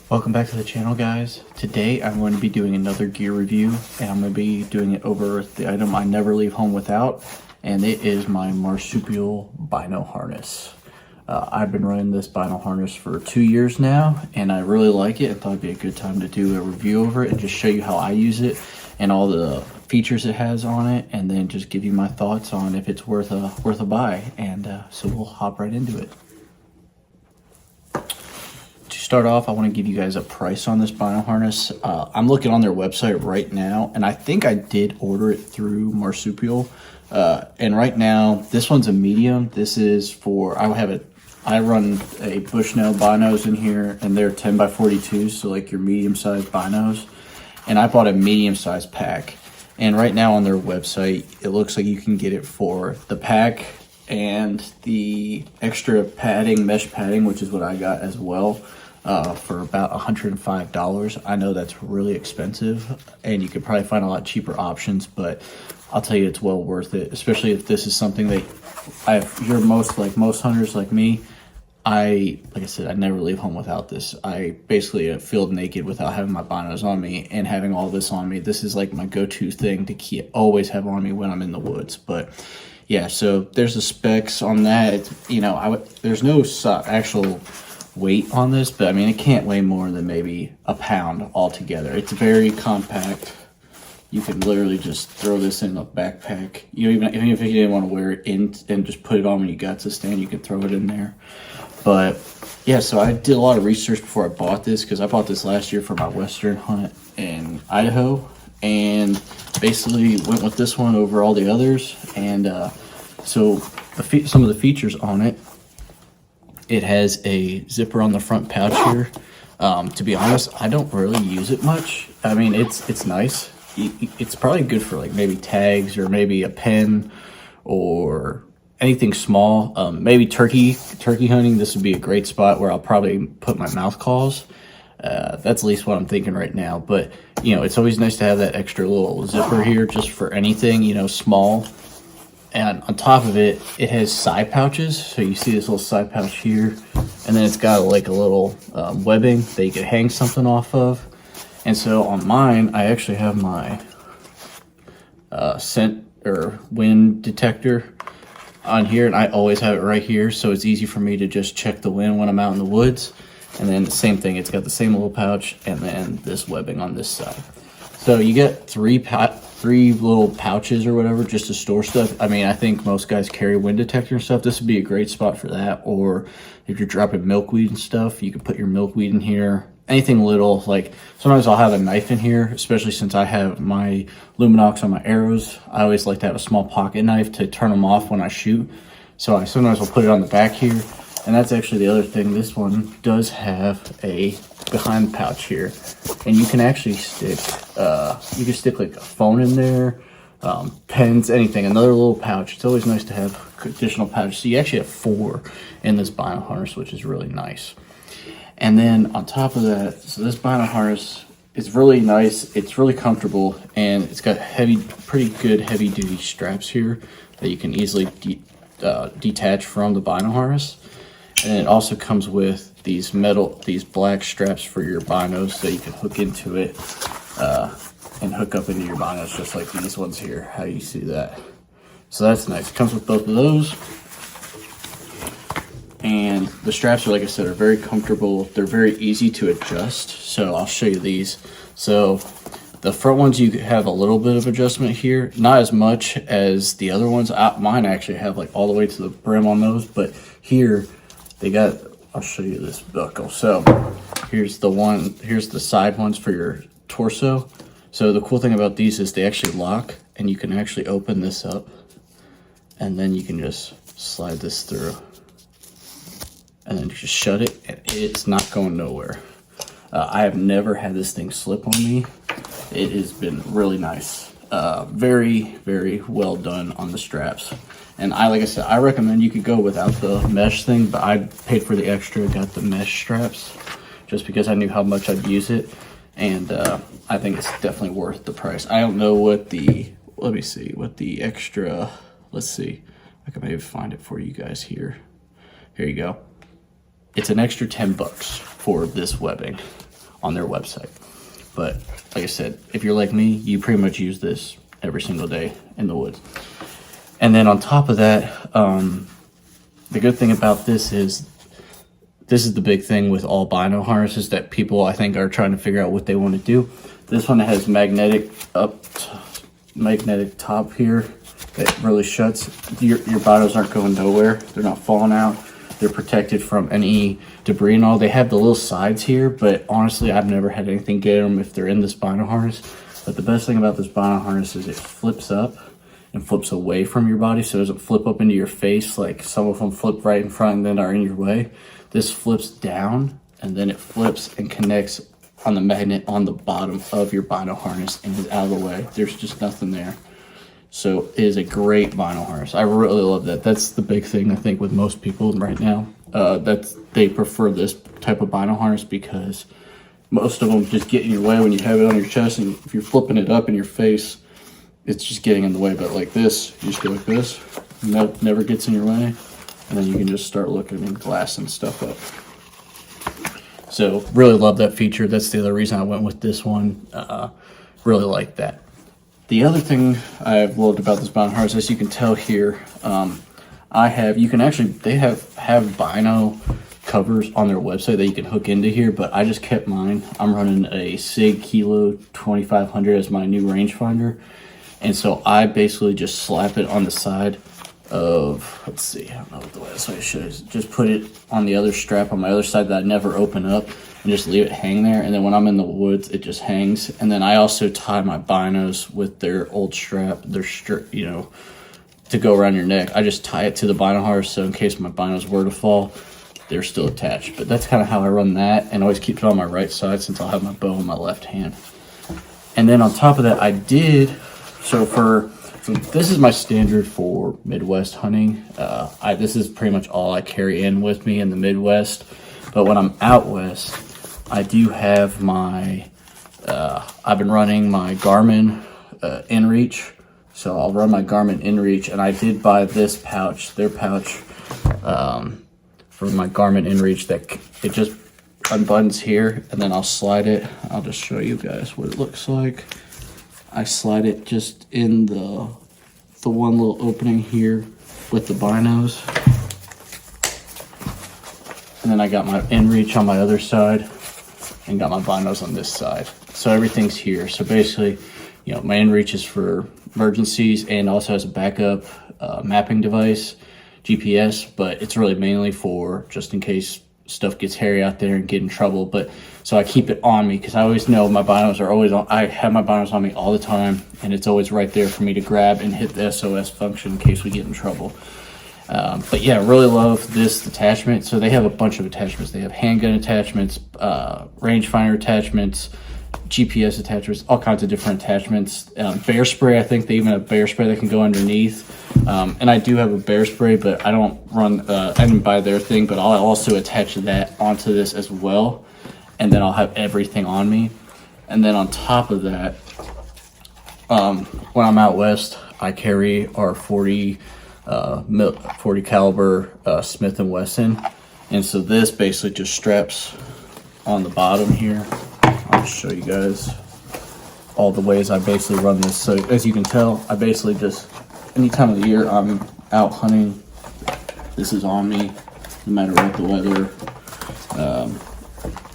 Welcome back to the channel, guys. Today I'm going to be doing another gear review, and I'm going to be doing it over the item I never leave home without, and it is my Marsupial Bino Harness. I've been running this Bino Harness for 2 years now, and I really like it. I thought it'd be a good time to do a review over it and just show you how I use it and all the features it has on it, and then just give you my thoughts on if it's worth a buy. And so we'll hop right into it. Start off, I want to give you guys a price on this Bino Harness. I'm looking on their website right now, and I think I did order it through Marsupial. And right now, this one's a medium. This is for, I run a Bushnell binos in here, and they're 10 by 42, so like your medium-sized binos. And I bought a medium-sized pack. And right now on their website, it looks like you can get it for the pack and the extra padding, mesh padding, which is what I got as well. For about $105. I know that's really expensive, and you could probably find a lot cheaper options, but I'll tell you it's well worth it, especially if this is something that you're most hunters like me. Like I said, I never leave home without this. I basically feel naked without having my binos on me, and having all this on me, this is like my go-to thing to always have on me when I'm in the woods. But yeah, so there's the specs on that. It's, there's no actual weight on this, but I mean, it can't weigh more than maybe a pound altogether. It's very compact. You can literally just throw this in a backpack. Even if you didn't want to wear it in and just put it on when you got to stand, you could throw it in there. But yeah, so I did a lot of research before I bought this, because I bought this last year for my western hunt in Idaho, and basically went with this one over all the others. And so some of the features on it: it has a zipper on the front pouch here. To be honest, I don't really use it much. I mean, it's nice. It's probably good for like maybe tags or maybe a pen or anything small. Maybe turkey hunting. This would be a great spot where I'll probably put my mouth calls. That's at least what I'm thinking right now. But it's always nice to have that extra little zipper here just for anything, small. And on top of it, it has side pouches. So you see this little side pouch here, and then it's got like a little webbing that you could hang something off of. And so on mine, I actually have my scent or wind detector on here, and I always have it right here, so it's easy for me to just check the wind when I'm out in the woods. And then the same thing, it's got the same little pouch, and then this webbing on this side. So you get three little pouches or whatever just to store stuff. I mean, I think most guys carry wind detector and stuff. This would be a great spot for that. Or if you're dropping milkweed and stuff, you can put your milkweed in here. Anything little, like sometimes I'll have a knife in here, especially since I have my Luminox on my arrows. I always like to have a small pocket knife to turn them off when I shoot. So I sometimes will put it on the back here. And that's actually the other thing. This one does have a behind pouch here, and you can actually stick like a phone in there, pens, anything. Another little pouch. It's always nice to have additional pouches. So you actually have 4 in this Bino Harness, which is really nice. And then on top of that, so this Bino Harness is really nice. It's really comfortable, and it's got pretty good heavy duty straps here that you can easily detach from the Bino Harness. And it also comes with these black straps for your binos that you can hook into it and hook up into your binos, just like these ones here, how you see that. So that's nice. It comes with both of those. And the straps, like I said, are very comfortable. They're very easy to adjust. So I'll show you these. So the front ones, you have a little bit of adjustment here, not as much as the other ones. Mine actually have like all the way to the brim on those, but here, I'll show you this buckle. So here's the side ones for your torso. So the cool thing about these is they actually lock, and you can actually open this up, and then you can just slide this through, and then just shut it, and it's not going nowhere. I have never had this thing slip on me. It has been really nice. Very, very well done on the straps. And like I said, I recommend you could go without the mesh thing, but I paid for the extra, got the mesh straps, just because I knew how much I'd use it. And I think it's definitely worth the price. I don't know what let me see, what the extra, let's see. I can maybe find it for you guys here. Here you go. It's an extra $10 for this webbing. on their website. But like I said, if you're like me, you pretty much use this every single day in the woods. And then on top of that, the good thing about this is the big thing with all bino harnesses that people, I think, are trying to figure out what they want to do. This one has magnetic top here that really shuts. Your binos aren't going nowhere. They're not falling out. They're protected from any debris and all. They have the little sides here, but honestly, I've never had anything get them if they're in this bino harness. But the best thing about this bino harness is it flips up and flips away from your body, so it doesn't flip up into your face like some of them flip right in front and then are in your way. This flips down and then it flips and connects on the magnet on the bottom of your bino harness and is out of the way. There's just nothing there. So it is a great bino harness. I really love that. That's the big thing, I think, with most people right now. They prefer this type of bino harness because most of them just get in your way when you have it on your chest, and if you're flipping it up in your face, it's just getting in the way. But like this, you just go like this, never gets in your way, and then you can just start looking and glassing stuff up. So really love that feature. That's the other reason I went with this one. Really like that. The other thing I've loved about this bino harness, as you can tell here, they have Bino Covers on their website that you can hook into here, but I just kept mine. I'm running a SIG Kilo 2500 as my new rangefinder, and so I basically just slap it on the side of, let's see, I don't know what the way I should just put it on the other strap on my other side that I never open up, and just leave it hang there. And then when I'm in the woods, it just hangs. And then I also tie my binos with their old strap, to go around your neck. I just tie it to the bino harness, so in case my binos were to fall, they're still attached. But that's kind of how I run that, and always keep it on my right side since I'll have my bow in my left hand. And then on top of that, so this is my standard for Midwest hunting. This is pretty much all I carry in with me in the Midwest. But when I'm out west, I do have I've been running my Garmin InReach. So I'll run my Garmin InReach, and I did buy this pouch, their pouch, for my Garmin InReach, that it just unbuttons here, and then I'll slide it. I'll just show you guys what it looks like. I slide it just in the one little opening here with the binos. And then I got my InReach on my other side and got my binos on this side. So everything's here. So basically, my InReach is for emergencies and also has a backup mapping device, GPS, but it's really mainly for just in case stuff gets hairy out there and get in trouble. But so I keep it on me because I always know my binos are always on. I have my binos on me all the time, and it's always right there for me to grab and hit the SOS function in case we get in trouble. But yeah, really love this attachment. So they have a bunch of attachments. They have handgun attachments, rangefinder attachments, GPS attachments, all kinds of different attachments. Bear spray, I think they even have bear spray that can go underneath. And I do have a bear spray, but I don't run, I didn't buy their thing, but I'll also attach that onto this as well. And then I'll have everything on me. And then on top of that, when I'm out west, I carry our 40 caliber Smith & Wesson. And so this basically just straps on the bottom here. I'll show you guys all the ways I basically run this. So as you can tell, I basically just, any time of the year I'm out hunting, this is on me, no matter what the weather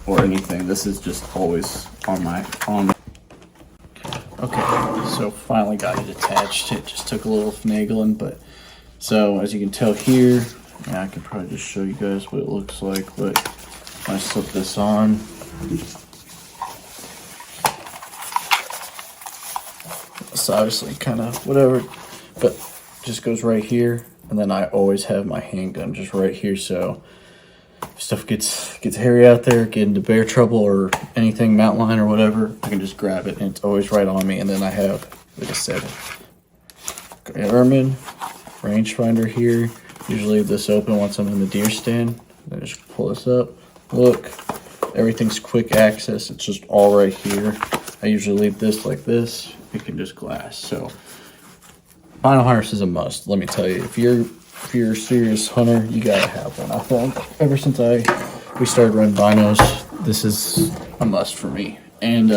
or anything. This is just always on me. Okay, so finally got it attached. It just took a little finagling, but so as you can tell here, I can probably just show you guys what it looks like. But when I slip this on, it's obviously kind of whatever, but just goes right here. And then I always have my handgun just right here, so if stuff gets hairy out there, get into bear trouble or anything, mountain lion or whatever, I can just grab it and it's always right on me. And then I have, like I said, Garmin rangefinder here. Usually leave this open once I'm in the deer stand. Then just pull this up. Look, everything's quick access. It's just all right here. I usually leave this like this. You can just glass. So bino harness is a must. Let me tell you, if you're a serious hunter, you gotta have one. I think ever since we started running binos, this is a must for me. And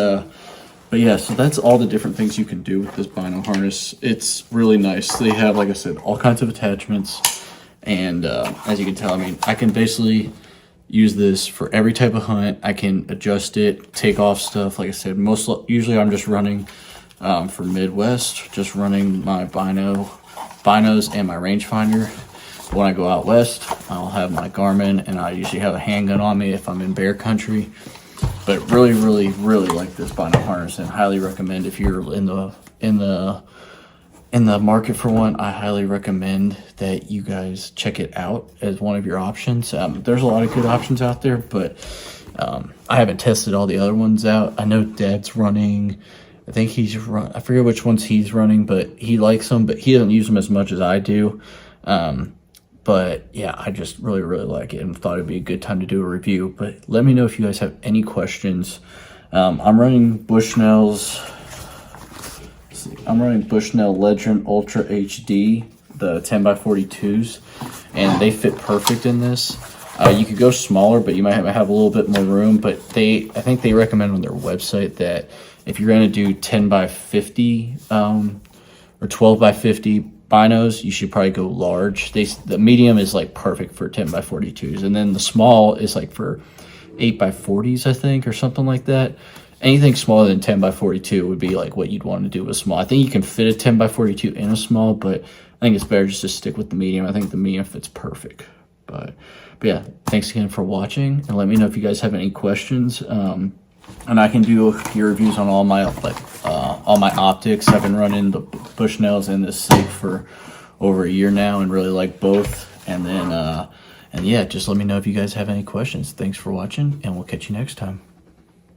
but yeah, so that's all the different things you can do with this Bino harness. It's really nice. They have, like I said, all kinds of attachments, and as you can tell, I mean, I can basically use this for every type of hunt. I can adjust it, take off stuff. Like I said, usually I'm just running for Midwest, just running my binos and my rangefinder. When I go out west, I'll have my Garmin, and I usually have a handgun on me if I'm in bear country. But really, really, really like this Bino harness, and highly recommend if you're in the market for one. I highly recommend that you guys check it out as one of your options. There's a lot of good options out there, but I haven't tested all the other ones out. I know Dad's running. I think I forget which ones he's running, but he likes them, but he doesn't use them as much as I do. But yeah, I just really, really like it and thought it'd be a good time to do a review. But let me know if you guys have any questions. I'm running Bushnell's. I'm running Bushnell Legend Ultra HD, the 10x42s, and they fit perfect in this. You could go smaller, but you might have a little bit more room. But I think they recommend on their website that if you're going to do 10x50 or 12x50 binos, you should probably go large. The medium is like perfect for 10x42s, and then the small is like for 8x40s, I think, or something like that. Anything smaller than 10x42 would be like what you'd want to do with small. I think you can fit a 10x42 in a small, but I think it's better just to stick with the medium. I think the medium fits perfect. But yeah, thanks again for watching, and let me know if you guys have any questions. And I can do gear reviews on all my optics. I've been running the Bushnells and this SIG for over a year now, and really like both. And then and yeah, just let me know if you guys have any questions. Thanks for watching, and we'll catch you next time.